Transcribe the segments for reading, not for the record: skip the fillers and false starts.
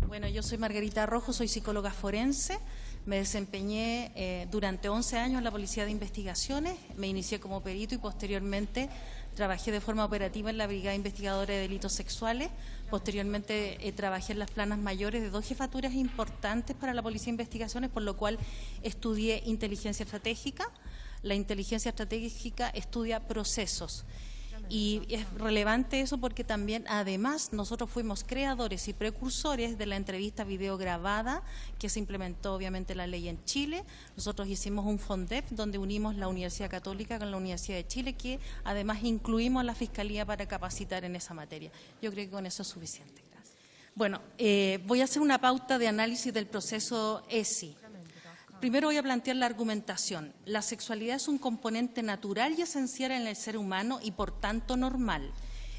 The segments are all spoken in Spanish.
Bueno, yo soy Margarita Rojo, soy psicóloga forense. Me desempeñé durante 11 años en la Policía de Investigaciones. Me inicié como perito y posteriormente trabajé de forma operativa en la Brigada Investigadora de Delitos Sexuales. Posteriormente trabajé en las planas mayores de 2 jefaturas importantes para la Policía de Investigaciones, por lo cual estudié inteligencia estratégica. La inteligencia estratégica estudia procesos. Y es relevante eso porque también, además, nosotros fuimos creadores y precursores de la entrevista videograbada que se implementó, obviamente, la ley en Chile. Nosotros hicimos un FONDEP donde unimos la Universidad Católica con la Universidad de Chile, que además incluimos a la Fiscalía para capacitar en esa materia. Yo creo que con eso es suficiente. Gracias. Bueno, voy a hacer una pauta de análisis del proceso ESI. Primero voy a plantear la argumentación. La sexualidad es un componente natural y esencial en el ser humano y por tanto normal.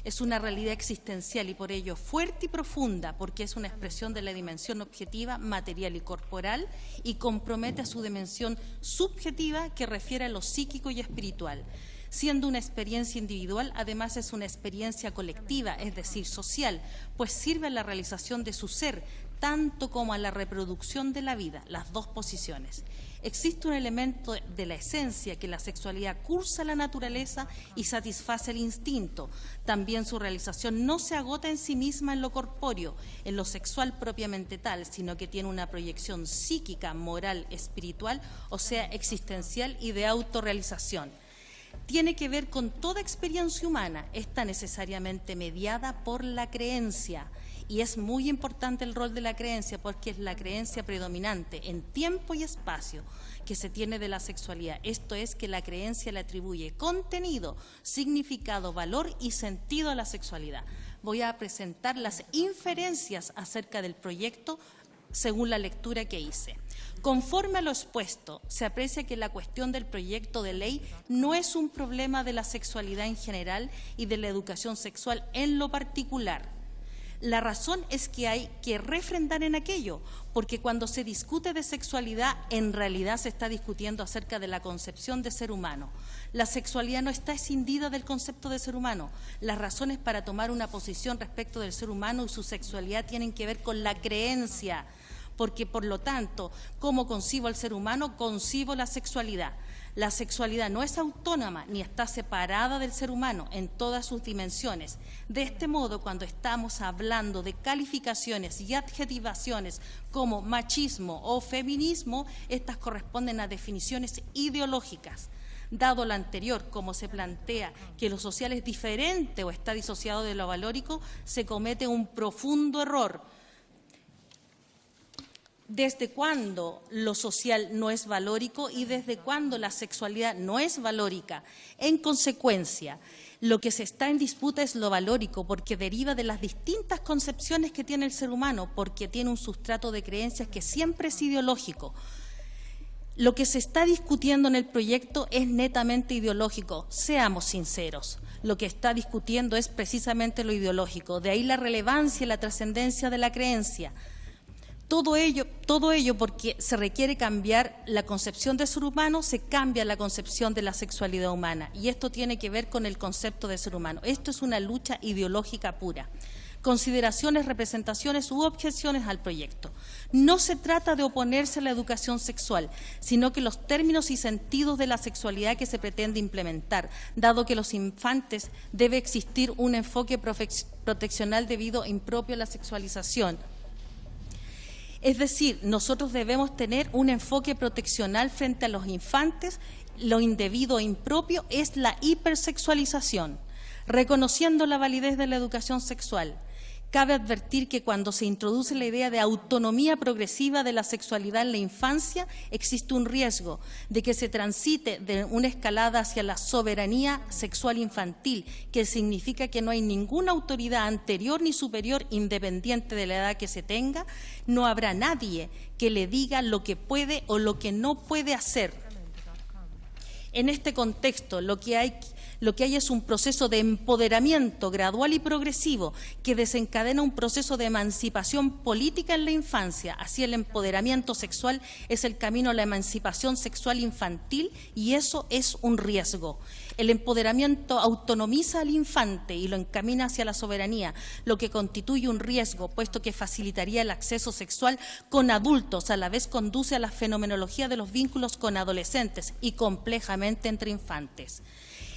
Es una realidad existencial y por ello fuerte y profunda porque es una expresión de la dimensión objetiva, material y corporal y compromete a su dimensión subjetiva que refiere a lo psíquico y espiritual. Siendo una experiencia individual, además es una experiencia colectiva, es decir, social, pues sirve a la realización de su ser, tanto como a la reproducción de la vida, las dos posiciones. Existe un elemento de la esencia que la sexualidad cursa la naturaleza y satisface el instinto. También su realización no se agota en sí misma en lo corpóreo, en lo sexual propiamente tal, sino que tiene una proyección psíquica, moral, espiritual, o sea, existencial y de autorrealización. Tiene que ver con toda experiencia humana, está necesariamente mediada por la creencia. Y es muy importante el rol de la creencia porque es la creencia predominante en tiempo y espacio que se tiene de la sexualidad. Esto es que la creencia le atribuye contenido, significado, valor y sentido a la sexualidad. Voy a presentar las inferencias acerca del proyecto según la lectura que hice. Conforme a lo expuesto, se aprecia que la cuestión del proyecto de ley no es un problema de la sexualidad en general y de la educación sexual en lo particular. La razón es que hay que refrendar en aquello, porque cuando se discute de sexualidad, en realidad se está discutiendo acerca de la concepción de ser humano. La sexualidad no está escindida del concepto de ser humano. Las razones para tomar una posición respecto del ser humano y su sexualidad tienen que ver con la creencia, porque por lo tanto, como concibo al ser humano, concibo la sexualidad. La sexualidad no es autónoma ni está separada del ser humano en todas sus dimensiones. De este modo, cuando estamos hablando de calificaciones y adjetivaciones como machismo o feminismo, estas corresponden a definiciones ideológicas. Dado lo anterior, como se plantea que lo social es diferente o está disociado de lo valórico, se comete un profundo error. ¿Desde cuándo lo social no es valórico y desde cuándo la sexualidad no es valórica? En consecuencia, lo que se está en disputa es lo valórico porque deriva de las distintas concepciones que tiene el ser humano, porque tiene un sustrato de creencias que siempre es ideológico. Lo que se está discutiendo en el proyecto es netamente ideológico, seamos sinceros. Lo que está discutiendo es precisamente lo ideológico, de ahí la relevancia y la trascendencia de la creencia. Todo ello porque se requiere cambiar la concepción del ser humano, se cambia la concepción de la sexualidad humana y esto tiene que ver con el concepto de ser humano. Esto es una lucha ideológica pura. Consideraciones, representaciones u objeciones al proyecto. No se trata de oponerse a la educación sexual, sino que los términos y sentidos de la sexualidad que se pretende implementar, dado que los infantes debe existir un enfoque proteccional debido impropio a la sexualización. Es decir, nosotros debemos tener un enfoque proteccional frente a los infantes. Lo indebido e impropio es la hipersexualización, reconociendo la validez de la educación sexual. Cabe advertir que cuando se introduce la idea de autonomía progresiva de la sexualidad en la infancia, existe un riesgo de que se transite de una escalada hacia la soberanía sexual infantil, que significa que no hay ninguna autoridad anterior ni superior, independiente de la edad que se tenga. No habrá nadie que le diga lo que puede o lo que no puede hacer. En este contexto, lo que lo que hay es un proceso de empoderamiento gradual y progresivo que desencadena un proceso de emancipación política en la infancia. Así, el empoderamiento sexual es el camino a la emancipación sexual infantil y eso es un riesgo. El empoderamiento autonomiza al infante y lo encamina hacia la soberanía, lo que constituye un riesgo, puesto que facilitaría el acceso sexual con adultos, a la vez conduce a la fenomenología de los vínculos con adolescentes y complejamente entre infantes.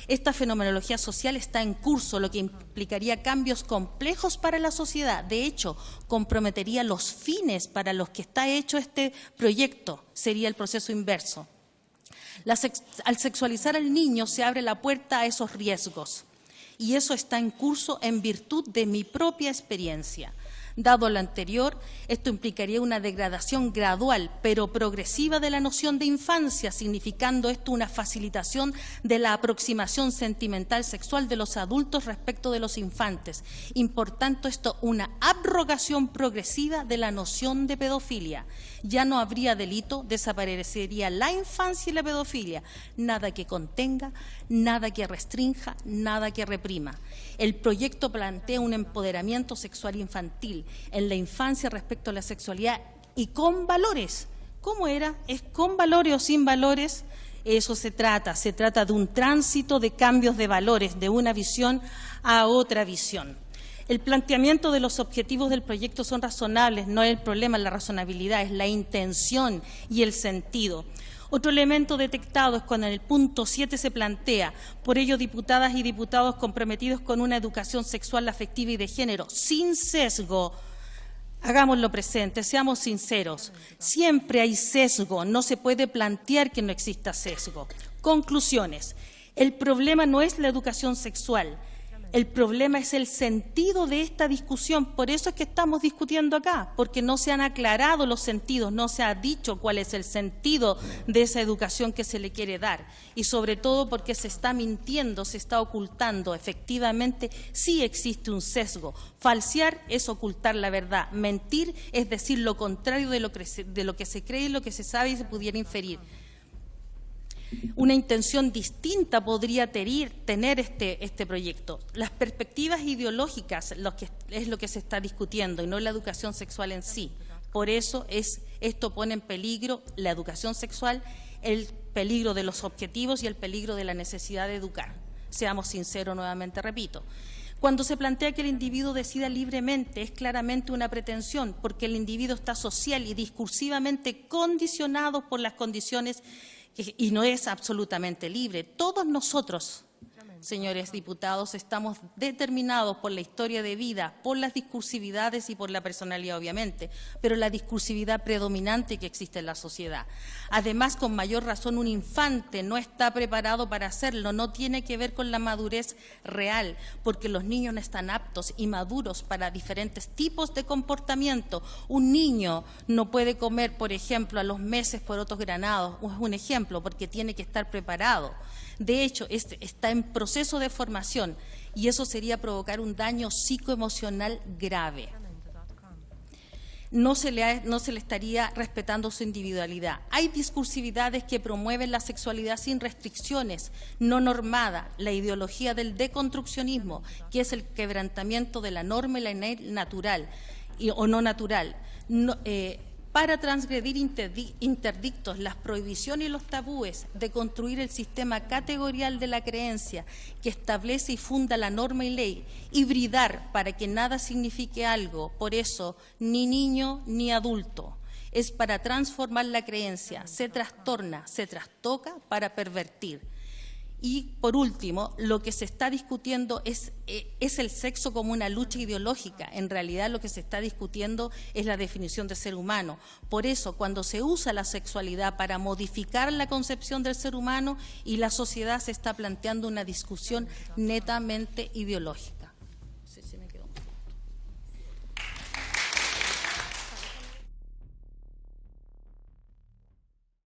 Esta fenomenología social está en curso, lo que implicaría cambios complejos para la sociedad. De hecho, comprometería los fines para los que está hecho este proyecto. Sería el proceso inverso. Al sexualizar al niño se abre la puerta a esos riesgos. Y eso está en curso en virtud de mi propia experiencia. Dado lo anterior, esto implicaría una degradación gradual pero progresiva de la noción de infancia, significando esto una facilitación de la aproximación sentimental sexual de los adultos respecto de los infantes. Importando esto una abrogación progresiva de la noción de pedofilia. Ya no habría delito, desaparecería la infancia y la pedofilia. Nada que contenga, nada que restrinja, nada que reprima. El proyecto plantea un empoderamiento sexual infantil en la infancia respecto a la sexualidad y con valores. ¿Cómo era? ¿Es con valores o sin valores? Eso se trata de un tránsito de cambios de valores, de una visión a otra visión. El planteamiento de los objetivos del proyecto son razonables, no es el problema la razonabilidad, es la intención y el sentido. Otro elemento detectado es cuando en el punto 7 se plantea, por ello, diputadas y diputados comprometidos con una educación sexual, afectiva y de género, sin sesgo. Hagámoslo presente, seamos sinceros. Siempre hay sesgo, no se puede plantear que no exista sesgo. Conclusiones. El problema no es la educación sexual. El problema es el sentido de esta discusión, por eso es que estamos discutiendo acá, porque no se han aclarado los sentidos, no se ha dicho cuál es el sentido de esa educación que se le quiere dar y sobre todo porque se está mintiendo, se está ocultando. Efectivamente, sí existe un sesgo. Falsear es ocultar la verdad, mentir es decir lo contrario de lo que se cree y lo que se sabe y se pudiera inferir. Una intención distinta podría tener este proyecto. Las perspectivas ideológicas es lo que se está discutiendo y no la educación sexual en sí. Por eso esto pone en peligro la educación sexual, el peligro de los objetivos y el peligro de la necesidad de educar. Seamos sinceros, nuevamente repito. Cuando se plantea que el individuo decida libremente, es claramente una pretensión, porque el individuo está social y discursivamente condicionado por las condiciones y no es absolutamente libre. Todos nosotros, señores diputados, estamos determinados por la historia de vida, por las discursividades y por la personalidad, obviamente, pero la discursividad predominante que existe en la sociedad. Además, con mayor razón, un infante no está preparado para hacerlo, no tiene que ver con la madurez real, porque los niños no están aptos y maduros para diferentes tipos de comportamiento. Un niño no puede comer, por ejemplo, a los meses porotos granados, es un ejemplo, porque tiene que estar preparado. De hecho, está en proceso de formación y eso sería provocar un daño psicoemocional grave. No se le estaría respetando su individualidad. Hay discursividades que promueven la sexualidad sin restricciones, no normada, la ideología del deconstruccionismo, que es el quebrantamiento de la norma y la natural o no natural. Para transgredir interdictos, las prohibiciones y los tabúes, de construir el sistema categorial de la creencia que establece y funda la norma y ley, hibridar para que nada signifique algo, por eso ni niño ni adulto, es para transformar la creencia, se trastorna, se trastoca para pervertir. Y, por último, lo que se está discutiendo es el sexo como una lucha ideológica. En realidad, lo que se está discutiendo es la definición de ser humano. Por eso, cuando se usa la sexualidad para modificar la concepción del ser humano y la sociedad, se está planteando una discusión netamente ideológica. No sé si me quedó.